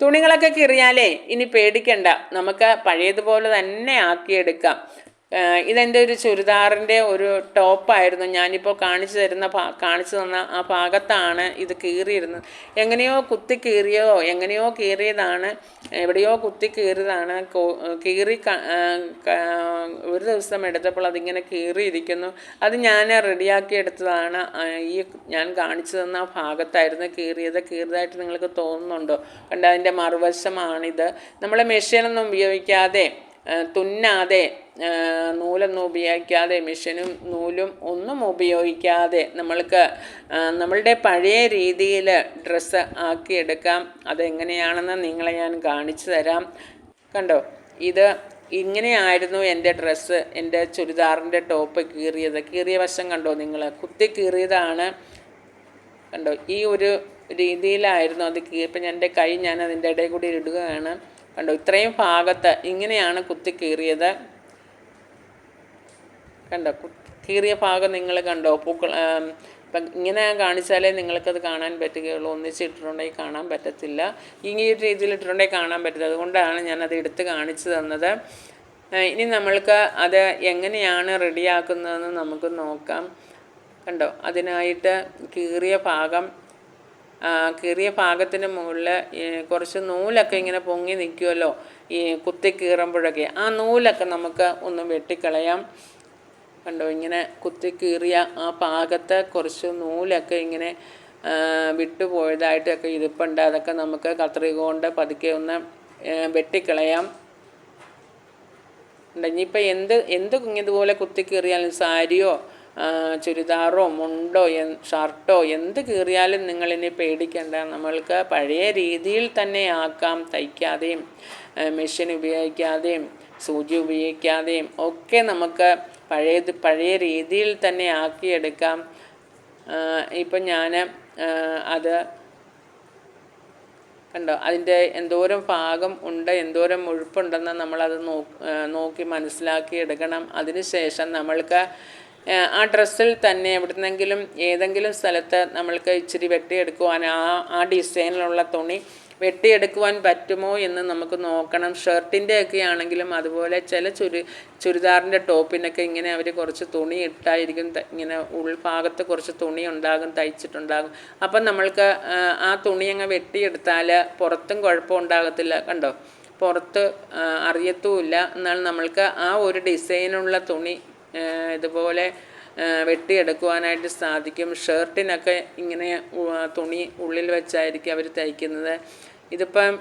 തുണികളൊക്കെ കീറിയാലേ ഇനി പേടിക്കണ്ട, നമുക്ക് പഴയതുപോലെ തന്നെ ആക്കിയെടുക്കാം. ഇതെൻ്റെ ഒരു ചുരിദാറിൻ്റെ ഒരു ടോപ്പായിരുന്നു. ഞാനിപ്പോൾ കാണിച്ചു തന്ന ആ ഭാഗത്താണ് ഇത് കീറിയിരുന്നത്. എങ്ങനെയോ കുത്തി കീറിയതോ എങ്ങനെയോ കീറിയതാണ്, എവിടെയോ കുത്തി കീറിയതാണ്. ഒരു ദിവസം എടുത്തപ്പോൾ അതിങ്ങനെ കീറിയിരിക്കുന്നു. അത് ഞാൻ റെഡിയാക്കി എടുത്തതാണ്. ഈ ഞാൻ കാണിച്ചു തന്ന ഭാഗത്തായിരുന്നു കീറിയതായിട്ട് നിങ്ങൾക്ക് തോന്നുന്നുണ്ടോ? കണ്ട, അതിൻ്റെ മറുവശമാണിത്. നമ്മൾ മെഷീനൊന്നും ഉപയോഗിക്കാതെ, തുന്നാതെ, നൂലൊന്നും ഉപയോഗിക്കാതെ, മെഷീനും നൂലും ഒന്നും ഉപയോഗിക്കാതെ നമ്മളുടെ പഴയ രീതിയിൽ ഡ്രസ്സ് ആക്കിയെടുക്കാം. അതെങ്ങനെയാണെന്ന് നിങ്ങളെ ഞാൻ കാണിച്ചു തരാം. കണ്ടോ, ഇത് ഇങ്ങനെയായിരുന്നു എൻ്റെ ഡ്രസ്സ്, എൻ്റെ ചുരിദാറിൻ്റെ ടോപ്പ് കീറിയ വശം കണ്ടോ നിങ്ങൾ? കുത്തി കീറിയതാണ്. കണ്ടോ, ഈ ഒരു രീതിയിലായിരുന്നു അത് ഇപ്പം എൻ്റെ കൈ ഞാൻ അതിൻ്റെ ഇടയിൽ കൂടി ഇടുകയാണ്. കണ്ടോ, ഇത്രയും ഭാഗത്ത് ഇങ്ങനെയാണ് കുത്തി കീറിയത്. കണ്ടോ, കീറിയ ഭാഗം നിങ്ങൾ കണ്ടോ? ഇപ്പം ഇങ്ങനെ കാണിച്ചാലേ നിങ്ങൾക്കത് കാണാൻ പറ്റുകയുള്ളൂ. ഒന്നിച്ചിട്ടുണ്ടെങ്കിൽ കാണാൻ പറ്റത്തില്ല. ഈ ഒരു രീതിയിൽ ഇട്ടിട്ടുണ്ടെങ്കിൽ കാണാൻ പറ്റില്ല. അതുകൊണ്ടാണ് ഞാനത് എടുത്ത് കാണിച്ചു തന്നത്. ഇനി നമ്മൾക്ക് അത് എങ്ങനെയാണ് റെഡിയാക്കുന്നതെന്ന് നമുക്ക് നോക്കാം. കണ്ടോ, അതിനായിട്ട് കീറിയ ഭാഗത്തിന് മുകളിൽ കുറച്ച് നൂലൊക്കെ ഇങ്ങനെ പൊങ്ങി നിൽക്കുമല്ലോ ഈ കുത്തി കീറുമ്പോഴൊക്കെ. ആ നൂലൊക്കെ നമുക്ക് ഒന്ന് വെട്ടിക്കളയാം. കണ്ടോ, ഇങ്ങനെ കുത്തി കീറിയ ആ ഭാഗത്ത് കുറച്ച് നൂലൊക്കെ ഇങ്ങനെ വിട്ടുപോയതായിട്ടൊക്കെ ഇരിപ്പുണ്ട്. അതൊക്കെ നമുക്ക് കത്രിക കൊണ്ട് പതുക്കെ ഒന്ന് വെട്ടിക്കളയാം. ഇനിയിപ്പോൾ എന്ത് ഇതുപോലെ കുത്തി കീറിയാലും, സാരിയോ ചുരിദാറോ മുണ്ടോ ഷർട്ടോ എന്ത് കീറിയാലും നിങ്ങളിനി പേടിക്കണ്ട. നമ്മൾക്ക് പഴയ രീതിയിൽ തന്നെ ആക്കാം. തയ്ക്കാതെയും മെഷീൻ ഉപയോഗിക്കാതെയും സൂചി ഉപയോഗിക്കാതെയും ഒക്കെ നമുക്ക് പഴയ രീതിയിൽ തന്നെ ആക്കിയെടുക്കാം. ഇപ്പം ഞാൻ അത് കണ്ടോ, അതിൻ്റെ എന്തോരം ഭാഗം ഉണ്ട്, എന്തോരം മുഴുപ്പുണ്ടെന്ന് നമ്മളത് നോക്കി മനസ്സിലാക്കി എടുക്കണം. അതിനുശേഷം നമ്മൾക്ക് ആ ഡ്രസ്സിൽ തന്നെ എവിടുന്നെങ്കിലും ഏതെങ്കിലും സ്ഥലത്ത് നമ്മൾക്ക് ഇച്ചിരി വെട്ടിയെടുക്കുവാൻ, ആ ഡിസൈനിലുള്ള തുണി വെട്ടിയെടുക്കുവാൻ പറ്റുമോ എന്ന് നമുക്ക് നോക്കണം. ഷർട്ടിൻ്റെയൊക്കെ ആണെങ്കിലും അതുപോലെ ചില ചുരിദാറിൻ്റെ ടോപ്പിനൊക്കെ ഇങ്ങനെ അവർ കുറച്ച് തുണി ഇട്ടായിരിക്കും, ഇങ്ങനെ ഉൾഭാഗത്ത് കുറച്ച് തുണി തയ്ച്ചിട്ടുണ്ടാകും. അപ്പം നമ്മൾക്ക് ആ തുണി അങ്ങ് വെട്ടിയെടുത്താൽ പുറത്തും കുഴപ്പമുണ്ടാകത്തില്ല. കണ്ടോ, പുറത്ത് അറിയത്തുമില്ല. എന്നാൽ നമ്മൾക്ക് ആ ഒരു ഡിസൈനുള്ള തുണി ഇതുപോലെ വെട്ടിയെടുക്കുവാനായിട്ട് സാധിക്കും. ഷർട്ടിനൊക്കെ ഇങ്ങനെ തുണി ഉള്ളിൽ വെച്ചായിരിക്കും അവർ തയ്ക്കുന്നത്. ഇതിപ്പം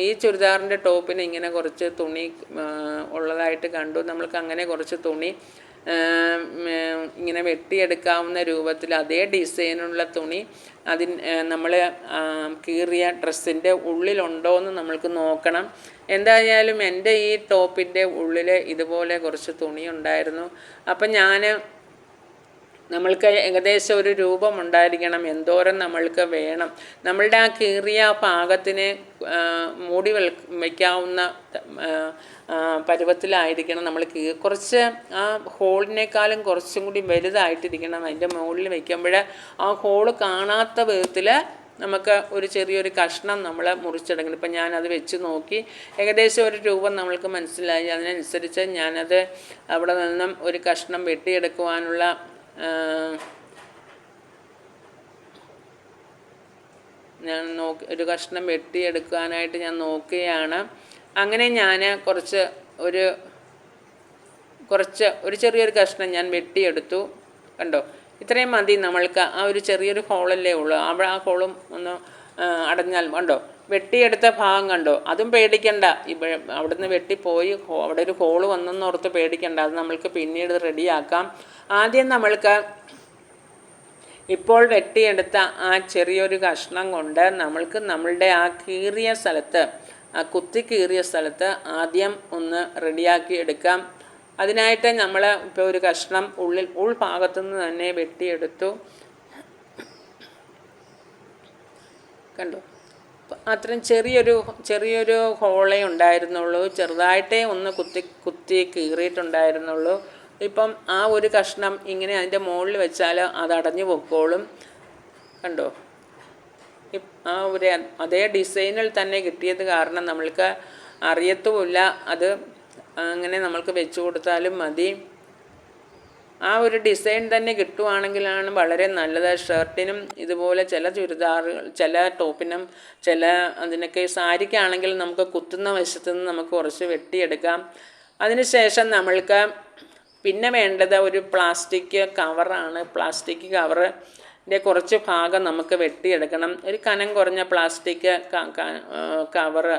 ഈ ചുരിദാറിൻ്റെ ടോപ്പിന് ഇങ്ങനെ കുറച്ച് തുണി ഉള്ളതായിട്ട് കണ്ടു. നമ്മൾക്ക് അങ്ങനെ കുറച്ച് തുണി ഇങ്ങനെ വെട്ടിയെടുക്കാവുന്ന രൂപത്തിൽ അതേ ഡിസൈനുള്ള തുണി നമ്മൾ കീറിയ ഡ്രസ്സിൻ്റെ ഉള്ളിലുണ്ടോ എന്ന് നമ്മൾക്ക് നോക്കണം. എന്തായാലും എൻ്റെ ഈ ടോപ്പിൻ്റെ ഉള്ളിൽ ഇതുപോലെ കുറച്ച് തുണി ഉണ്ടായിരുന്നു. അപ്പം നമ്മൾക്ക് ഏകദേശം ഒരു രൂപമുണ്ടായിരിക്കണം, എന്തോരം നമ്മൾക്ക് വേണം. നമ്മളുടെ ആ കീറിയ ഭാഗത്തിന് മൂടി വയ്ക്കാവുന്ന പരുവത്തിലായിരിക്കണം നമ്മൾ കുറച്ച് ആ ഹോളിനേക്കാളും കുറച്ചും കൂടി വലുതായിട്ടിരിക്കണം. അതിൻ്റെ മുകളിൽ വയ്ക്കുമ്പോൾ ആ ഹോള് കാണാത്ത വിധത്തിൽ നമുക്ക് ഒരു ചെറിയൊരു കഷ്ണം നമ്മൾ മുറിച്ചെടുക്കണം. ഇപ്പം ഞാനത് വെച്ച് നോക്കി, ഏകദേശം ഒരു രൂപം നമ്മൾക്ക് മനസ്സിലായി. അതിനനുസരിച്ച് ഞാനത് അവിടെ നിന്നും ഒരു കഷ്ണം വെട്ടിയെടുക്കുവാനുള്ള ഒരു കഷ്ണം വെട്ടിയെടുക്കാനായിട്ട് ഞാൻ നോക്കുകയാണ്. അങ്ങനെ ഞാൻ ഒരു ചെറിയൊരു കഷ്ണം ഞാൻ വെട്ടിയെടുത്തു. കണ്ടോ, ഇത്രയും മതി നമ്മൾക്ക്. ആ ഒരു ചെറിയൊരു ഹോളല്ലേ ഉള്ളൂ, അവിടെ ആ ഹോളും ഒന്ന് അടഞ്ഞാൽ കണ്ടോ, വെട്ടിയെടുത്ത ഭാഗം കണ്ടോ. അതും പേടിക്കണ്ട, അവിടുന്ന് വെട്ടിപ്പോയി അവിടെ ഒരു ഹോള് വന്നെന്നോർത്ത് പേടിക്കണ്ട. അത് നമ്മൾക്ക് പിന്നീട് റെഡിയാക്കാം. ആദ്യം നമ്മൾക്ക് ഇപ്പോൾ വെട്ടിയെടുത്ത ആ ചെറിയൊരു കഷ്ണം കൊണ്ട് നമ്മളുടെ ആ കീറിയ സ്ഥലത്ത്, ആ കുത്തി കീറിയ സ്ഥലത്ത് ആദ്യം ഒന്ന് റെഡിയാക്കി എടുക്കാം. അതിനായിട്ട് നമ്മൾ ഇപ്പോൾ ഒരു കഷ്ണം ഉൾഭാഗത്തു നിന്ന് തന്നെ വെട്ടിയെടുത്തു. കണ്ടോ, അത്രയും ചെറിയൊരു ഹോളേ ഉണ്ടായിരുന്നുള്ളൂ, ചെറുതായിട്ടേ ഒന്ന് കുത്തി കീറിയിട്ടുണ്ടായിരുന്നുള്ളൂ. ഇപ്പം ആ ഒരു കഷ്ണം ഇങ്ങനെ അതിൻ്റെ മുകളിൽ വെച്ചാൽ അത് അടഞ്ഞു പൊക്കോളും. കണ്ടോ, ആ ഒരു അതേ ഡിസൈനിൽ തന്നെ കിട്ടിയത് കാരണം നമ്മൾക്ക് അറിയത്തുമില്ല. അത് അങ്ങനെ നമ്മൾക്ക് വെച്ച് കൊടുത്താലും മതി. ആ ഒരു ഡിസൈൻ തന്നെ കിട്ടുവാണെങ്കിലാണ് വളരെ നല്ലത്. ഷർട്ടിനും ഇതുപോലെ ചില ചുരിദാറുകൾ, ചില ടോപ്പിനും, ചില അതിനൊക്കെ സാരിക്കാണെങ്കിൽ നമുക്ക് കുത്തുന്ന വശത്തു നിന്ന് നമുക്ക് കുറച്ച് വെട്ടിയെടുക്കാം. അതിനുശേഷം നമ്മൾക്ക് പിന്നെ വേണ്ടത് ഒരു പ്ലാസ്റ്റിക് കവറാണ്. പ്ലാസ്റ്റിക് കവറിൻ്റെ കുറച്ച് ഭാഗം നമുക്ക് വെട്ടിയെടുക്കണം. ഒരു കനം കുറഞ്ഞ പ്ലാസ്റ്റിക് കവറ്,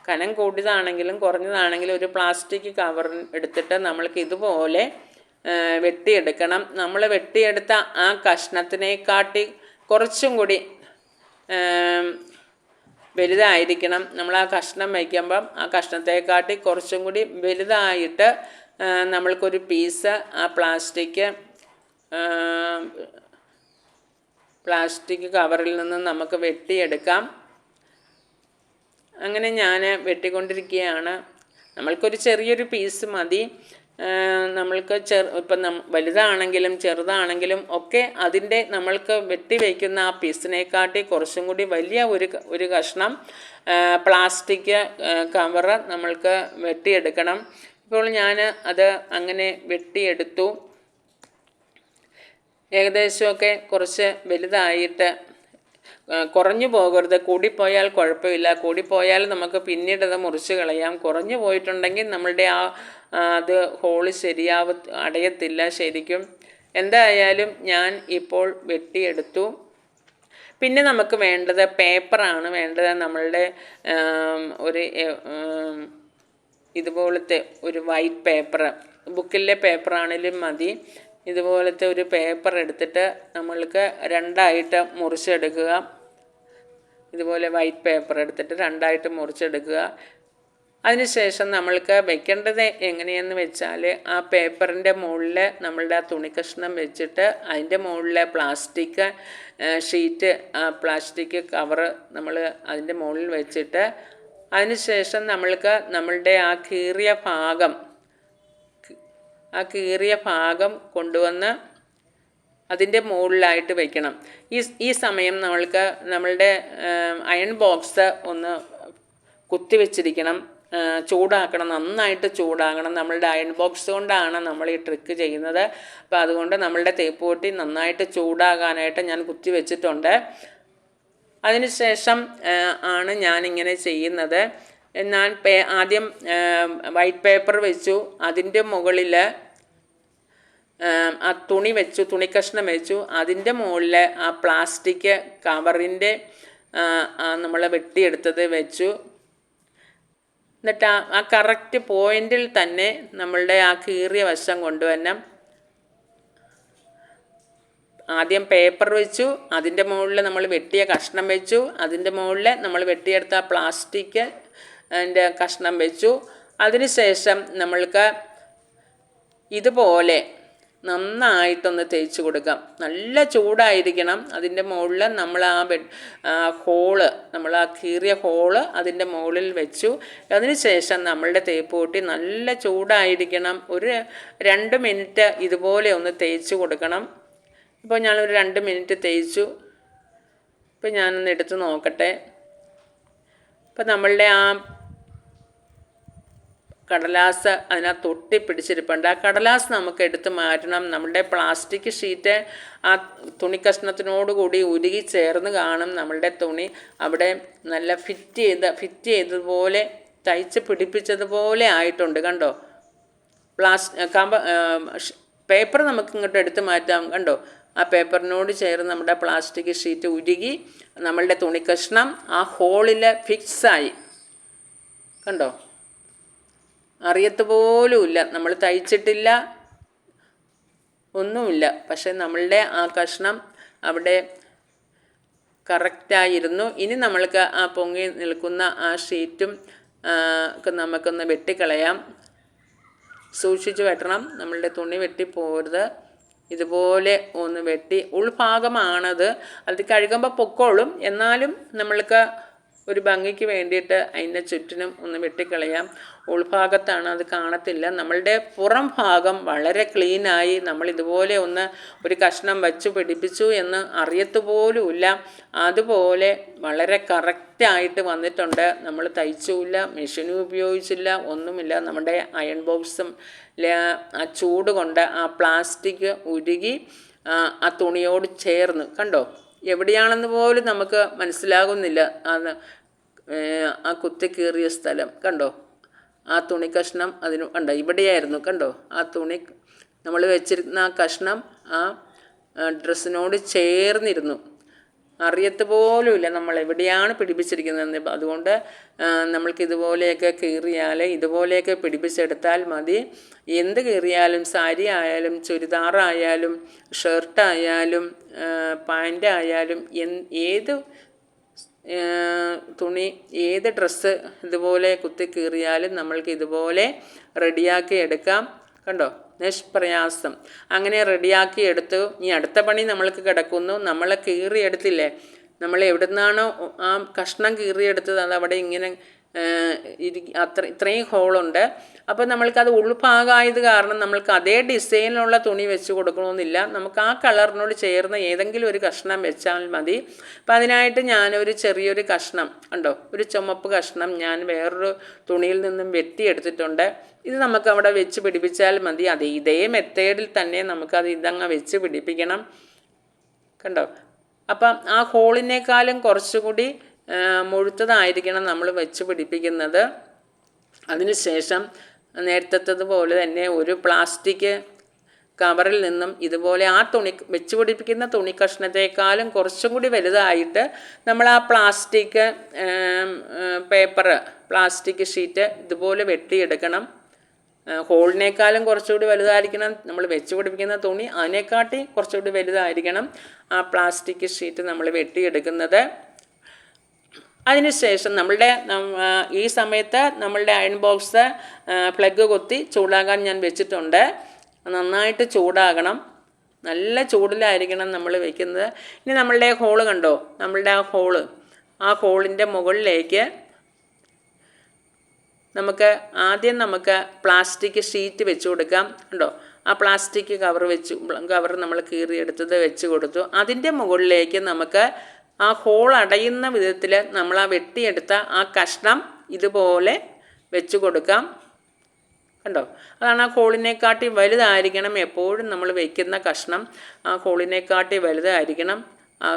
കനം കൂടിയതാണെങ്കിലും കുറഞ്ഞതാണെങ്കിലും ഒരു പ്ലാസ്റ്റിക് കവർ എടുത്തിട്ട് നമ്മൾക്ക് ഇതുപോലെ വെട്ടിയെടുക്കണം. നമ്മൾ വെട്ടിയെടുത്ത ആ കഷ്ണത്തിനെക്കാട്ടി കുറച്ചും കൂടി വലുതായിരിക്കണം. നമ്മൾ ആ കഷ്ണം വയ്ക്കുമ്പം ആ കഷ്ണത്തെക്കാട്ടി കുറച്ചും കൂടി വലുതായിട്ട് നമ്മൾക്കൊരു പീസ് ആ പ്ലാസ്റ്റിക് കവറിൽ നിന്ന് നമുക്ക് വെട്ടിയെടുക്കാം. അങ്ങനെ ഞാൻ വെട്ടിക്കൊണ്ടിരിക്കുകയാണ്. നമ്മൾക്കൊരു ചെറിയൊരു പീസ് മതി. നമ്മൾക്ക് ഇപ്പം വലുതാണെങ്കിലും ചെറുതാണെങ്കിലും ഒക്കെ അതിൻ്റെ നമ്മൾക്ക് വെട്ടി വയ്ക്കുന്ന ആ പീസിനെക്കാട്ടി കുറച്ചും കൂടി വലിയ ഒരു കഷ്ണം പ്ലാസ്റ്റിക് കവറ് നമ്മൾക്ക് വെട്ടിയെടുക്കണം. ഇപ്പോൾ ഞാൻ അത് അങ്ങനെ വെട്ടിയെടുത്തു. ഏകദേശമൊക്കെ കുറച്ച് വലുതായിട്ട് കുറഞ്ഞു പോകരുത്. കൂടിപ്പോയാൽ കുഴപ്പമില്ല. കൂടിപ്പോയാൽ നമുക്ക് പിന്നീട് അത് മുറിച്ച് കളയാം. കുറഞ്ഞു പോയിട്ടുണ്ടെങ്കിൽ നമ്മളുടെ അത് ഹോള് അടയത്തില്ല ശരിക്കും. എന്തായാലും ഞാൻ ഇപ്പോൾ വെട്ടിയെടുത്തു. പിന്നെ നമുക്ക് വേണ്ടത് പേപ്പറാണ് വേണ്ടത്. നമ്മളുടെ ഒരു ഇതുപോലത്തെ ഒരു വൈറ്റ് പേപ്പർ, ബുക്കിലെ പേപ്പറാണെങ്കിലും മതി. ഇതുപോലത്തെ ഒരു പേപ്പർ എടുത്തിട്ട് നമ്മൾക്ക് രണ്ടായിട്ട് മുറിച്ചെടുക്കുക. ഇതുപോലെ വൈറ്റ് പേപ്പർ എടുത്തിട്ട് രണ്ടായിട്ട് മുറിച്ചെടുക്കുക. അതിനുശേഷം നമ്മൾക്ക് വെക്കേണ്ടത് എങ്ങനെയെന്ന് വെച്ചാൽ ആ പേപ്പറിൻ്റെ മുകളിൽ നമ്മളുടെ ആ തുണിക്കഷ്ണം വെച്ചിട്ട് അതിൻ്റെ മുകളിൽ പ്ലാസ്റ്റിക് ഷീറ്റ്, പ്ലാസ്റ്റിക് കവറ് നമ്മൾ അതിൻ്റെ മുകളിൽ വെച്ചിട്ട് അതിനുശേഷം നമ്മൾക്ക് നമ്മളുടെ ആ കീറിയ ഭാഗം കൊണ്ടുവന്ന് അതിൻ്റെ മുകളിലായിട്ട് വയ്ക്കണം. ഈ സമയം നമ്മൾക്ക് നമ്മളുടെ അയൺ ബോക്സ് ഒന്ന് കുത്തിവെച്ചിരിക്കണം, ചൂടാക്കണം, നന്നായിട്ട് ചൂടാകണം. നമ്മളുടെ അയൺ ബോക്സ് കൊണ്ടാണ് നമ്മൾ ഈ ട്രിക്ക് ചെയ്യുന്നത്. അപ്പോൾ അതുകൊണ്ട് നമ്മളുടെ തേപ്പ് പൊട്ടി നന്നായിട്ട് ചൂടാകാനായിട്ട് ഞാൻ കുത്തി വെച്ചിട്ടുണ്ട്. അതിനുശേഷം ആണ് ഞാനിങ്ങനെ ചെയ്യുന്നത്. ഞാൻ ആദ്യം വൈറ്റ് പേപ്പർ വെച്ചു, അതിൻ്റെ മുകളിൽ ആ തുണിക്കഷ്ണം വെച്ചു, അതിൻ്റെ മുകളിൽ ആ പ്ലാസ്റ്റിക് കവറിൻ്റെ നമ്മൾ വെട്ടിയെടുത്തത് വെച്ചു. എന്നിട്ട് ആ കറക്റ്റ് പോയിന്റിൽ തന്നെ നമ്മളുടെ ആ കീറിയ വശം കൊണ്ടുവരണം. ആദ്യം പേപ്പർ വെച്ചു, അതിൻ്റെ മുകളിൽ നമ്മൾ വെട്ടിയ കഷ്ണം വെച്ചു, അതിൻ്റെ മുകളിൽ നമ്മൾ വെട്ടിയെടുത്ത പ്ലാസ്റ്റിക് അതിൻ്റെ കഷ്ണം വെച്ചു. അതിനുശേഷം നമ്മൾക്ക് ഇതുപോലെ നന്നായിട്ടൊന്ന് തേച്ച് കൊടുക്കാം. നല്ല ചൂടായിരിക്കണം. അതിൻ്റെ മുകളിൽ നമ്മൾ നമ്മൾ ആ കീറിയ ഹോള് അതിൻ്റെ മുകളിൽ വെച്ചു. അതിനുശേഷം നമ്മളുടെ തേപ്പ് പൊട്ടി നല്ല ചൂടായിരിക്കണം. ഒരു 2 മിനിറ്റ് ഇതുപോലെ ഒന്ന് തേച്ച് കൊടുക്കണം. ഇപ്പോൾ ഞാനൊരു 2 മിനിറ്റ് തേച്ചു. ഇപ്പോൾ ഞാനൊന്ന് എടുത്ത് നോക്കട്ടെ. ഇപ്പോൾ നമ്മളുടെ ആ കടലാസ് അതിനകത്ത് ഒട്ടിപ്പിടിച്ചിരിപ്പുണ്ട്. ആ കടലാസ് നമുക്ക് എടുത്ത് മാറ്റണം. നമ്മളുടെ പ്ലാസ്റ്റിക് ഷീറ്റ് ആ തുണിക്കഷ്ണത്തിനോടുകൂടി ഉരുകി ചേർന്ന് കാണും. നമ്മളുടെ തുണി അവിടെ നല്ല ഫിറ്റ് ചെയ്തതുപോലെ തയ്ച്ച് പിടിപ്പിച്ചതുപോലെ ആയിട്ടുണ്ട്. കണ്ടോ? പേപ്പർ നമുക്ക് ഇങ്ങോട്ട് എടുത്ത് മാറ്റാം. കണ്ടോ? ആ പേപ്പറിനോട് ചേർന്ന് നമ്മുടെ പ്ലാസ്റ്റിക് ഷീറ്റ് ഉരുകി നമ്മളുടെ തുണിക്കഷ്ണം ആ ഹോളിൽ ഫിക്സായി. കണ്ടോ? അറിയത്തുപോലുമില്ല, നമ്മൾ തയ്ച്ചിട്ടില്ല, ഒന്നുമില്ല. പക്ഷെ നമ്മളുടെ ആ കഷ്ണം അവിടെ കറക്റ്റായിരുന്നു. ഇനി നമ്മൾക്ക് ആ പൊങ്ങി നിൽക്കുന്ന ആ ഷീറ്റും ഒക്കെ നമുക്കൊന്ന് വെട്ടിക്കളയാം. സൂക്ഷിച്ച് വെട്ടണം, നമ്മളുടെ തുണി വെട്ടിപ്പോകരുത്. ഇതുപോലെ ഒന്ന് വെട്ടി, ഉൾഭാഗമാണത്, അത് കഴുകുമ്പോൾ പൊക്കോളും. എന്നാലും നമ്മൾക്ക് ഒരു ഭംഗിക്ക് വേണ്ടിയിട്ട് അതിൻ്റെ ചുറ്റിനും ഒന്ന് വെട്ടിക്കളയാം. ഉൾഭാഗത്താണ്, അത് കാണത്തില്ല. നമ്മളുടെ പുറം ഭാഗം വളരെ ക്ലീനായി നമ്മൾ ഇതുപോലെ ഒന്ന് ഒരു കഷ്ണം വച്ച് പിടിപ്പിച്ചു എന്ന് അറിയത്തുപോലുമില്ല. അതുപോലെ വളരെ കറക്റ്റായിട്ട് വന്നിട്ടുണ്ട്. നമ്മൾ തയ്ച്ചുമില്ല, മെഷീനും ഉപയോഗിച്ചില്ല, ഒന്നുമില്ല. നമ്മുടെ അയൺ ബോക്സും ആ ചൂട് കൊണ്ട് ആ പ്ലാസ്റ്റിക് ഉരുകി ആ തുണിയോട് ചേർന്ന് കണ്ടോ, എവിടെയാണെന്ന് പോലും നമുക്ക് മനസ്സിലാകുന്നില്ല. ആ കുത്തിക്കീറിയ സ്ഥലം കണ്ടോ, ആ തുണി കഷ്ണം അതിന് കണ്ടോ, ഇവിടെയായിരുന്നു കണ്ടോ, ആ തുണി നമ്മൾ വെച്ചിരുന്ന ആ കഷ്ണം ആ ഡ്രസ്സിനോട് ചേർന്നിരുന്നു. അറിയത്ത് പോലുമില്ല നമ്മൾ എവിടെയാണ് പിടിപ്പിച്ചിരിക്കുന്നതെന്ന്. അതുകൊണ്ട് നമ്മൾക്ക് ഇതുപോലെയൊക്കെ കീറിയാൽ ഇതുപോലെയൊക്കെ പിടിപ്പിച്ചെടുത്താൽ മതി. എന്ത് കീറിയാലും, സാരി ആയാലും ചുരിദാറായാലും ഷർട്ടായാലും പാൻ്റായാലും ഏത് തുണി ഏത് ഡ്രസ്സ് ഇതുപോലെ കുത്തി കീറിയാലും നമ്മൾക്ക് ഇതുപോലെ റെഡിയാക്കി എടുക്കാം. കണ്ടോ, നിഷ്പ്രയാസം അങ്ങനെ റെഡിയാക്കി എടുത്തു. ഇനി അടുത്ത പണി നമ്മൾക്ക് കിടക്കുന്നു. നമ്മൾ കീറിയെടുത്തില്ലേ, നമ്മൾ എവിടെ നിന്നാണോ ആ കഷ്ണം കീറിയെടുത്തത് അത് അവിടെ ഇങ്ങനെ ഇത്രയും ഹോളുണ്ട്. അപ്പോൾ നമ്മൾക്കത് ഉൾഭാഗമായത് കാരണം നമ്മൾക്ക് അതേ ഡിസൈനിലുള്ള തുണി വെച്ച് കൊടുക്കണമെന്നില്ല. നമുക്ക് ആ കളറിനോട് ചേർന്ന ഏതെങ്കിലും ഒരു കഷ്ണം വെച്ചാൽ മതി. അപ്പം അതിനായിട്ട് ഞാനൊരു ചെറിയൊരു കഷ്ണം കണ്ടോ, ഒരു ചുമപ്പ് കഷ്ണം ഞാൻ വേറൊരു തുണിയിൽ നിന്നും വെട്ടിയെടുത്തിട്ടുണ്ട്. ഇത് നമുക്ക് അവിടെ വെച്ച് പിടിപ്പിച്ചാൽ മതി. ഇതേ മെത്തേഡിൽ തന്നെ നമുക്കത് ഇതങ്ങ് വെച്ച് പിടിപ്പിക്കണം. കണ്ടോ, അപ്പം ആ ഹോളിനേക്കാളും കുറച്ചുകൂടി മുഴുത്തതായിരിക്കണം നമ്മൾ വെച്ച് പിടിപ്പിക്കുന്നത്. അതിനുശേഷം നേരത്തതുപോലെ തന്നെ ഒരു പ്ലാസ്റ്റിക് കവറിൽ നിന്നും ഇതുപോലെ ആ തുണി വെച്ച് പിടിപ്പിക്കുന്ന തുണി കഷ്ണത്തെക്കാളും കുറച്ചും കൂടി വലുതായിട്ട് നമ്മൾ ആ പ്ലാസ്റ്റിക് പ്ലാസ്റ്റിക് ഷീറ്റ് ഇതുപോലെ വെട്ടിയെടുക്കണം. ഹോളിനേക്കാളും കുറച്ചുകൂടി വലുതായിരിക്കണം നമ്മൾ വെച്ച് പിടിപ്പിക്കുന്ന തുണി, അതിനെക്കാട്ടി കുറച്ചുകൂടി വലുതായിരിക്കണം ആ പ്ലാസ്റ്റിക് ഷീറ്റ് നമ്മൾ വെട്ടിയെടുക്കുന്നത്. അതിനുശേഷം ഈ സമയത്ത് നമ്മളുടെ അയൺ ബോക്സ് പ്ലഗ് കൊത്തി ചൂടാകാൻ ഞാൻ വെച്ചിട്ടുണ്ട്. നന്നായിട്ട് ചൂടാകണം, നല്ല ചൂടിലായിരിക്കണം നമ്മൾ വയ്ക്കുന്നത്. ഇനി നമ്മളുടെ ഹോള് കണ്ടോ, നമ്മളുടെ ആ ഹോളിൻ്റെ മുകളിലേക്ക് നമുക്ക് പ്ലാസ്റ്റിക് ഷീറ്റ് വെച്ച് കൊടുക്കാം. കണ്ടോ, ആ പ്ലാസ്റ്റിക് കവർ നമ്മൾ കീറിയെടുത്തത് വെച്ച് കൊടുത്തു. അതിൻ്റെ മുകളിലേക്ക് നമുക്ക് ആ ഹോൾ അടയുന്ന വിധത്തിൽ നമ്മൾ ആ വെട്ടിയെടുത്ത ആ കഷ്ണം ഇതുപോലെ വെച്ച് കൊടുക്കാം. കണ്ടോ, അതാണ് ആ ഹോളിനെക്കാട്ടി വലുതായിരിക്കണം എപ്പോഴും നമ്മൾ വയ്ക്കുന്ന കഷ്ണം. ആ ഹോളിനെക്കാട്ടി വലുതായിരിക്കണം. ആ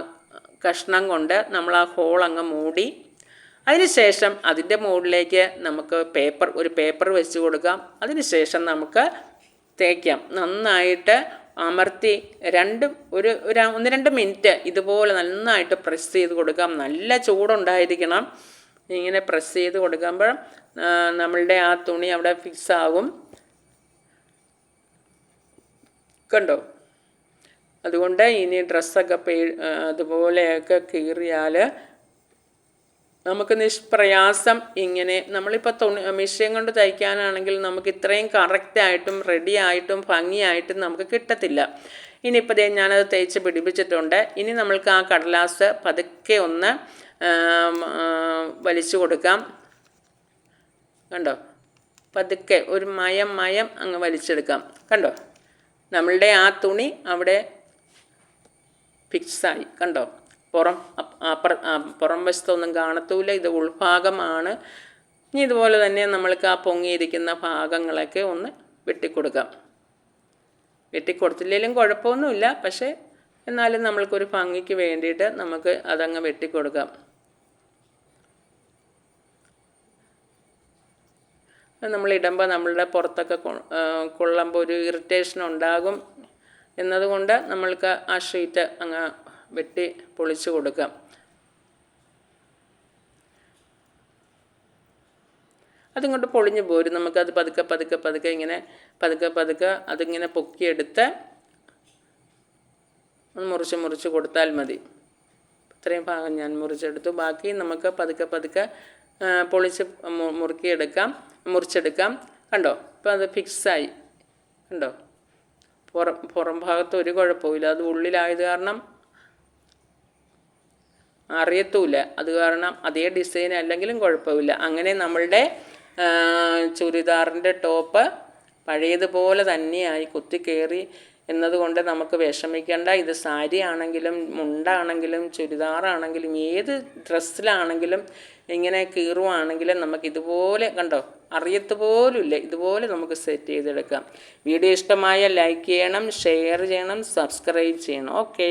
കഷ്ണം കൊണ്ട് നമ്മൾ ആ ഹോൾ അങ്ങ് മൂടി. അതിനുശേഷം അതിൻ്റെ മുകളിലേക്ക് നമുക്ക് ഒരു പേപ്പർ വെച്ച് കൊടുക്കാം. അതിനുശേഷം നമുക്ക് തേക്കാം. നന്നായിട്ട് അമർത്തി 1-2 മിനിറ്റ് ഇതുപോലെ നന്നായിട്ട് പ്രസ് ചെയ്ത് കൊടുക്കാം. നല്ല ചൂടുണ്ടായിരിക്കണം. ഇങ്ങനെ പ്രസ് ചെയ്ത് കൊടുക്കുമ്പോൾ നമ്മളുടെ ആ തുണി അവിടെ ഫിക്സ് ആകും. കണ്ടോ, അതുകൊണ്ട് ഇനി ഡ്രസ്സൊക്കെ അതുപോലെയൊക്കെ കീറിയാൽ നമുക്ക് നിഷ്പ്രയാസം ഇങ്ങനെ നമ്മളിപ്പോൾ മെഷീൻ കൊണ്ട് തയ്ക്കാനാണെങ്കിൽ നമുക്ക് ഇത്രയും കറക്റ്റായിട്ടും റെഡി ആയിട്ടും ഭംഗിയായിട്ടും നമുക്ക് കിട്ടത്തില്ല. ഇനിയിപ്പോൾ ഞാനത് തേച്ച് പിടിപ്പിച്ചിട്ടുണ്ട്. ഇനി നമ്മൾക്ക് ആ കടലാസ് പതുക്കെ ഒന്ന് വലിച്ചു കൊടുക്കാം. കണ്ടോ, പതുക്കെ ഒരു മയം അങ്ങ് വലിച്ചെടുക്കാം. കണ്ടോ, നമ്മളുടെ ആ തുണി അവിടെ ഫിക്സായി. കണ്ടോ, പുറം വശത്തൊന്നും കാണത്തൂല, ഇത് ഉൾഭാഗമാണ്. ഇനി ഇതുപോലെ തന്നെ നമ്മൾക്ക് ആ പൊങ്ങിയിരിക്കുന്ന ഭാഗങ്ങളൊക്കെ ഒന്ന് വെട്ടിക്കൊടുക്കാം. വെട്ടിക്കൊടുത്തില്ലെങ്കിലും കുഴപ്പമൊന്നുമില്ല, പക്ഷേ എന്നാലും നമ്മൾക്കൊരു ഭംഗിക്ക് വേണ്ടിയിട്ട് നമുക്ക് അതങ്ങ് വെട്ടിക്കൊടുക്കാം. നമ്മളിടുമ്പോൾ നമ്മളുടെ പുറത്തൊക്കെ കൊള്ളുമ്പോൾ ഒരു ഇറിറ്റേഷൻ ഉണ്ടാകും എന്നതുകൊണ്ട് നമ്മൾക്ക് ആ ഷീറ്റ് അങ്ങ് വെട്ടി പൊളിച്ച് കൊടുക്കാം. അതിങ്ങോട്ട് പൊളിഞ്ഞു പോരും. നമുക്കത് പതുക്കെ ഇങ്ങനെ പതുക്കെ അതിങ്ങനെ പൊക്കിയെടുത്ത് മുറിച്ച് കൊടുത്താൽ മതി. ഇത്രയും ഭാഗം ഞാൻ മുറിച്ചെടുത്തു. ബാക്കി നമുക്ക് പതുക്കെ പൊളിച്ച് മുറിച്ചെടുക്കാം. കണ്ടോ, ഇപ്പം അത് ഫിക്സായി. കണ്ടോ, പുറം ഭാഗത്ത് ഒരു കുഴപ്പമില്ല. അത് ഉള്ളിലായത് കാരണം അറിയത്തുമില്ല. അത് കാരണം അതേ ഡിസൈൻ അല്ലെങ്കിലും കുഴപ്പമില്ല. അങ്ങനെ നമ്മളുടെ ചുരിദാറിൻ്റെ ടോപ്പ് പഴയതുപോലെ തന്നെയായി കുത്തിക്കയറി എന്നതുകൊണ്ട് നമുക്ക് വിഷമിക്കേണ്ട. ഇത് സാരി ആണെങ്കിലും മുണ്ടാണെങ്കിലും ചുരിദാറാണെങ്കിലും ഏത് ഡ്രസ്സിലാണെങ്കിലും ഇങ്ങനെ കീറുവാണെങ്കിലും നമുക്കിതുപോലെ കണ്ടോ അറിയത്തുപോലുമില്ല. ഇതുപോലെ നമുക്ക് സെറ്റ് ചെയ്തെടുക്കാം. വീഡിയോ ഇഷ്ടമായ ലൈക്ക് ചെയ്യണം, ഷെയർ ചെയ്യണം, സബ്സ്ക്രൈബ് ചെയ്യണം. ഓക്കേ.